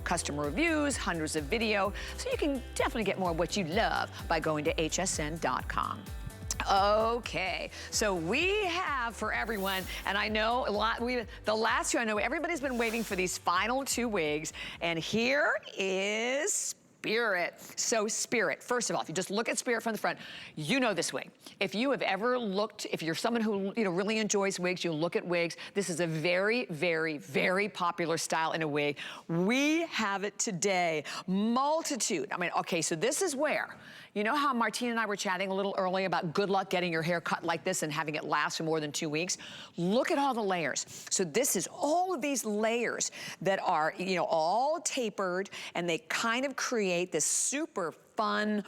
customer reviews, hundreds of video, so you can definitely get more of what you love by going to hsn.com. Okay, so we have for everyone, and I know the last two, I know everybody's been waiting for these final two wigs, and here is Spirit. So Spirit, first of all, if you just look at Spirit from the front, you know this wig. If you have ever looked, if you're someone who really enjoys wigs, you look at wigs, this is a very, very, very popular style in a wig. We have it today. Multitude. I mean, okay, so this is where, you know how Martina and I were chatting a little earlier about good luck getting your hair cut like this and having it last for more than 2 weeks? Look at all the layers. So this is all of these layers that are, all tapered, and they kind of create this super fun,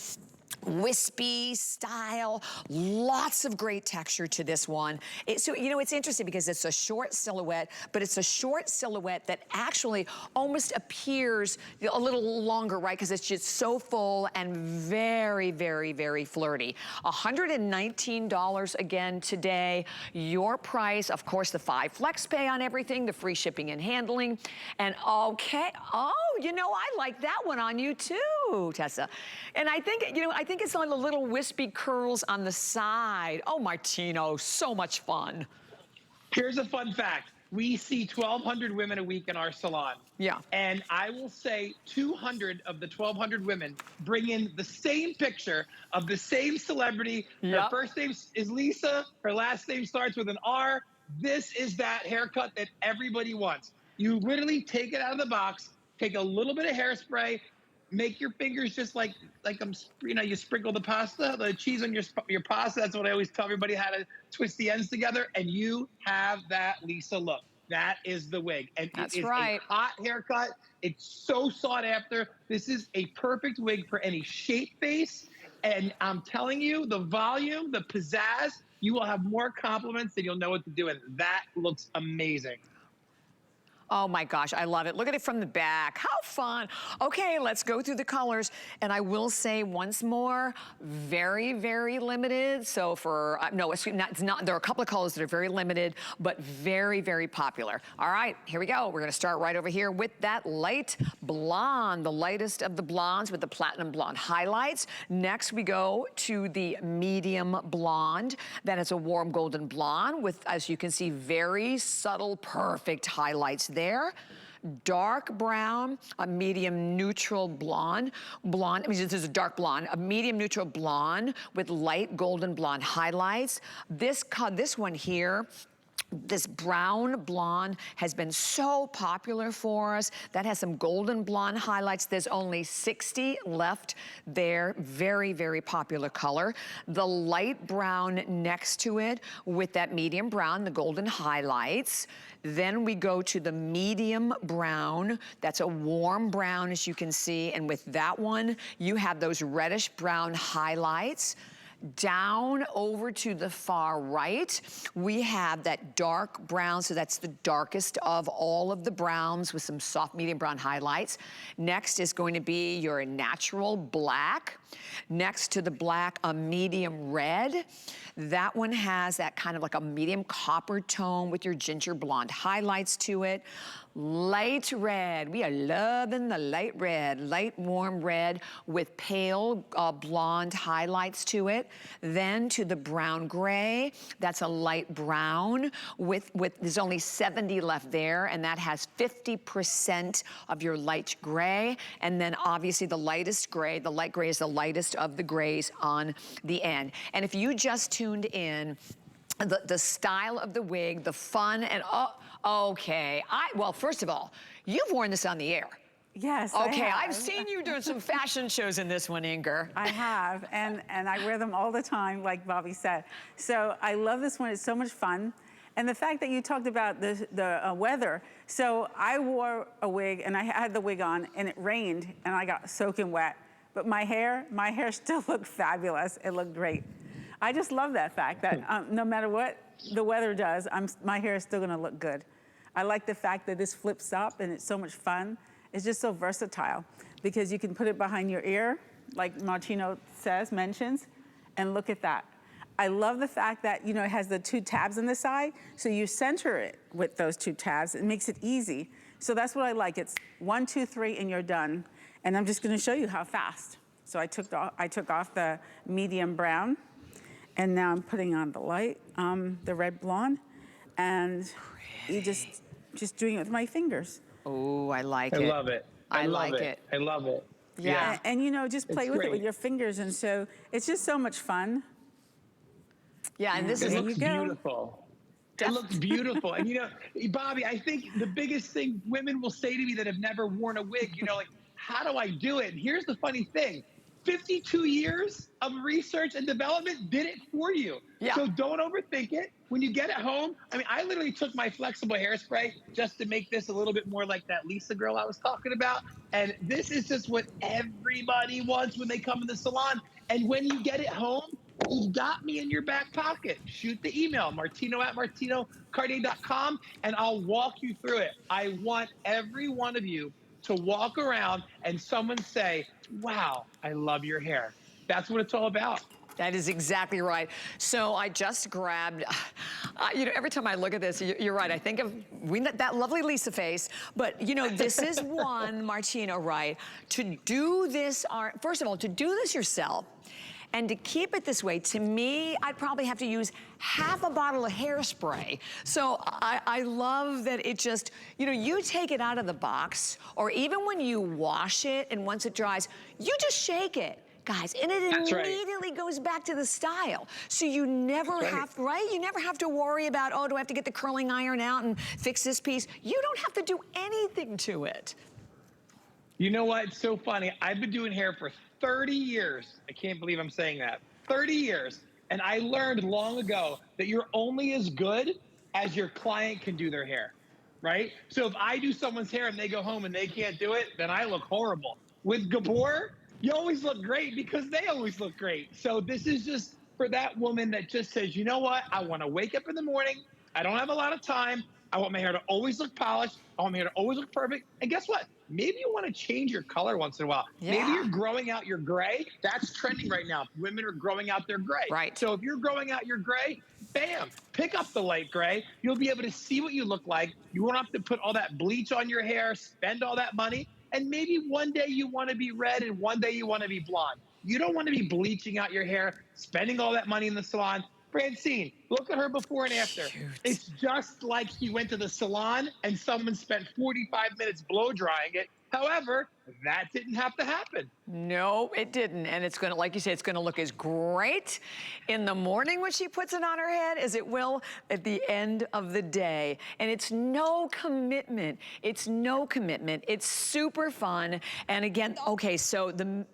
wispy style, lots of great texture to this one. So, it's interesting because it's a short silhouette, but it's a short silhouette that actually almost appears a little longer, right? Because it's just so full and very, very, very flirty. $119 again today. Your price, of course, the 5 flex pay on everything, the free shipping and handling. And okay, I like that one on you too, Tessa. And I think it's on the little wispy curls on the side. Oh, Martino, so much fun. Here's a fun fact. We see 1,200 women a week in our salon. Yeah. And I will say 200 of the 1,200 women bring in the same picture of the same celebrity. Yep. Her first name is Lisa. Her last name starts with an R. This is that haircut that everybody wants. You literally take it out of the box, take a little bit of hairspray, make your fingers just like you sprinkle the cheese on your pasta. That's what I always tell everybody, how to twist the ends together, and you have that Lisa look. That is the wig. And that's it is right. a hot haircut. It's so sought after. This is a perfect wig for any shape face. And I'm telling you, the volume, the pizzazz, you will have more compliments than you'll know what to do. And that looks amazing. Oh my gosh, I love it. Look at it from the back. How fun. Okay, let's go through the colors. And I will say once more, very, very limited. So for, no, it's not, there are a couple of colors that are very limited, but very, very popular. All right, here we go. We're gonna start right over here with that light blonde, the lightest of the blondes with the platinum blonde highlights. Next, we go to the medium blonde. That is a warm golden blonde with, as you can see, very subtle, perfect highlights there. Dark brown, a medium neutral blonde. I mean, this is a dark blonde, a medium neutral blonde with light golden blonde highlights. This one here, this brown blonde has been so popular for us. That has some golden blonde highlights. There's only 60 left there. Very, very popular color. The light brown next to it with that medium brown, the golden highlights. Then we go to the medium brown. That's a warm brown, as you can see. And with that one, you have those reddish brown highlights. Down over to the far right, we have that dark brown, so that's the darkest of all of the browns with some soft medium brown highlights. Next is going to be your natural black. Next to the black, a medium red. That one has that kind of like a medium copper tone with your ginger blonde highlights to it. Light red, we are loving the light red, light warm red with pale blonde highlights to it. Then to the brown gray, that's a light brown with there's only 70 left there, and that has 50% of your light gray. And then obviously the lightest gray, the light gray is the lightest of the grays on the end. And if you just tuned in, the style of the wig, the fun, and okay. Well, first of all, you've worn this on the air. Yes, okay, I've seen you doing some fashion shows in this one, Inger. I have, and I wear them all the time, like Bobby said. So I love this one. It's so much fun. And the fact that you talked about the weather. So I wore a wig, and I had the wig on, and it rained, and I got soaking wet. But my hair still looked fabulous. It looked great. I just love that fact that no matter what the weather does, my hair is still gonna look good. I like the fact that this flips up and it's so much fun. It's just so versatile because you can put it behind your ear, like Martino mentions, and look at that. I love the fact that, it has the 2 tabs on the side, so you center it with those 2 tabs. It makes it easy So that's what I like. It's 1, 2, 3, and you're done. And I'm just gonna show you how fast. So I took off the medium brown, and now I'm putting on the light, the red blonde, and you just doing it with my fingers. Oh, I like I it. love it. I love it. I love it. Yeah. And you know, just play It's with it with great. your fingers, and so it's just so much fun. Yeah, and this It is There looks you go. beautiful. It looks beautiful. And you know, Bobby, I think the biggest thing women will say to me that have never worn a wig, you know, like, how do I do it? And here's the funny thing. 52 years of research and development did it for you. Yeah. So don't overthink it. When you get it home, I mean, I literally took my flexible hairspray just to make this a little bit more like that Lisa girl I was talking about. And this is just what everybody wants when they come in the salon. And when you get it home, you've got me in your back pocket. Shoot the email, martino@martinocartier.com, and I'll walk you through it. I want every one of you to walk around and someone say, wow, I love your hair. That's what it's all about. That is exactly right. So I just grabbed, you know, every time I look at this, you're right. I think of that lovely Lisa face, but you know, this is one, Martino, right? To do this, first of all, to do this yourself, and to keep it this way, to me, I'd probably have to use half a bottle of hairspray. So I love that it just, you know, you take it out of the box, or even when you wash it and once it dries, you just shake it. Guys, and it immediately goes back to the style. So you never have, right? You never have to worry about, oh, do I have to get the curling iron out and fix this piece? You don't have to do anything to it. You know what? It's so funny. I've been doing hair for 30 years. I can't believe I'm saying that. 30 years. And I learned long ago that you're only as good as your client can do their hair, right? So if I do someone's hair and they go home and they can't do it, then I look horrible. With Gabor, you always look great because they always look great. So this is just for that woman that just says, you know what? I want to wake up in the morning. I don't have a lot of time. I want my hair to always look polished. I want my hair to always look perfect. And guess what? Maybe you want to change your color once in a while. Yeah. Maybe you're growing out your gray. That's trending right now. Women are growing out their gray. Right. So if you're growing out your gray, bam, pick up the light gray. You'll be able to see what you look like. You won't have to put all that bleach on your hair, spend all that money. And maybe one day you want to be red and one day you want to be blonde. You don't want to be bleaching out your hair, spending all that money in the salon. Francine, look at her before and after. Cute. It's just like she went to the salon and someone spent 45 minutes blow drying it. However, that didn't have to happen. No, it didn't. And it's gonna, like you say, it's gonna look as great in the morning when she puts it on her head as it will at the end of the day. And it's no commitment. It's no commitment. It's super fun. And again, okay, so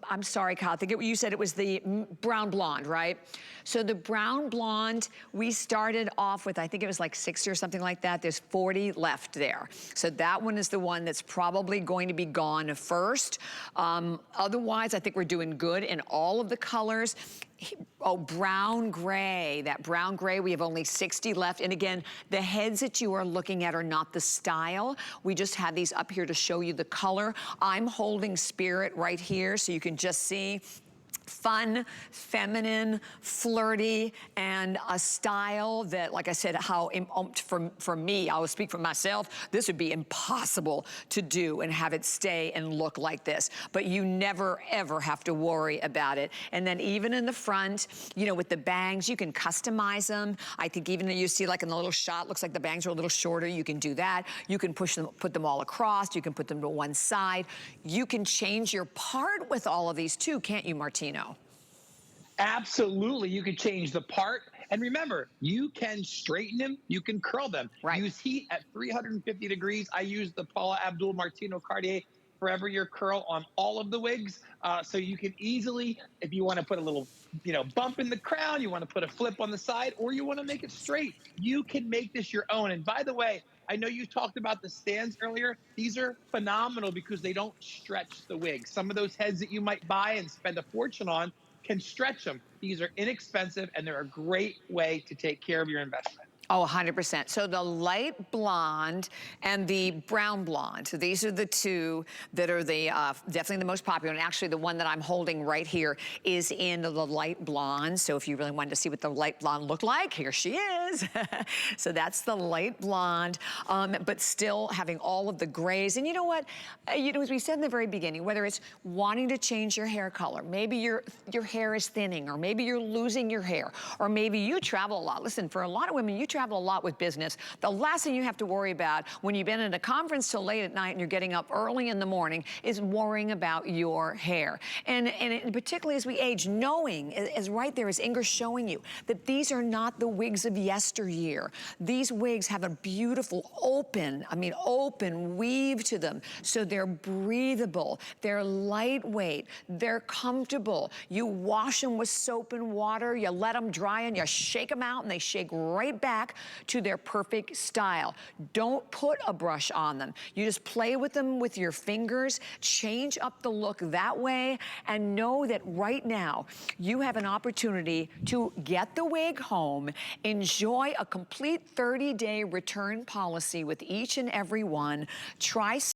I'm sorry, Kyle, I think you said it was the brown blonde, right? So the brown blonde, we started off with, I think it was like 60 or something like that. There's 40 left there. So that one is the one that's probably going to be gone first. Otherwise, I think we're doing good in all of the colors. Oh, brown gray, that brown gray, we have only 60 left. And again, the heads that you are looking at are not the style. We just have these up here to show you the color. I'm holding Spirit right here so you can just see fun, feminine, flirty, and a style that, like I said, for me, I will speak for myself, this would be impossible to do and have it stay and look like this. But you never, ever have to worry about it. And then even in the front, you know, with the bangs, you can customize them. I think even you see like in the little shot, looks like the bangs are a little shorter. You can do that. You can push them, put them all across. You can put them to one side. You can change your part with all of these too, can't you, Martino? Absolutely. You can change the part. And remember, you can straighten them, you can curl them. Right. Use heat at 350 degrees. I use the Paula Abdul Martino Cartier Forever Your Curl on all of the wigs. So you can easily, if you want to put a little, you know, bump in the crown, you want to put a flip on the side, or you want to make it straight, you can make this your own. And by the way, I know you talked about the stands earlier. These are phenomenal because they don't stretch the wig. Some of those heads that you might buy and spend a fortune on can stretch them. These are inexpensive and they're a great way to take care of your investment. Oh, 100%. So the light blonde and the brown blonde. So these are the two that are the definitely the most popular. And actually the one that I'm holding right here is in the light blonde. So if you really wanted to see what the light blonde looked like, here she is. So that's the light blonde, but still having all of the grays. And you know what? As we said in the very beginning, whether it's wanting to change your hair color, maybe your hair is thinning, or maybe you're losing your hair, or maybe you travel a lot. Listen, for a lot of women, you travel a lot with business. The last thing you have to worry about when you've been at a conference till late at night and you're getting up early in the morning is worrying about your hair. And particularly as we age, knowing, as right there as Ingrid's showing you, that these are not the wigs of yesteryear. These wigs have a beautiful open weave to them. So they're breathable, they're lightweight, they're comfortable. You wash them with soap and water, you let them dry and you shake them out and they shake right back to their perfect style. Don't put a brush on them. You just play with them with your fingers, change up the look that way, and know that right now you have an opportunity to get the wig home, enjoy a complete 30-day return policy with each and every one, try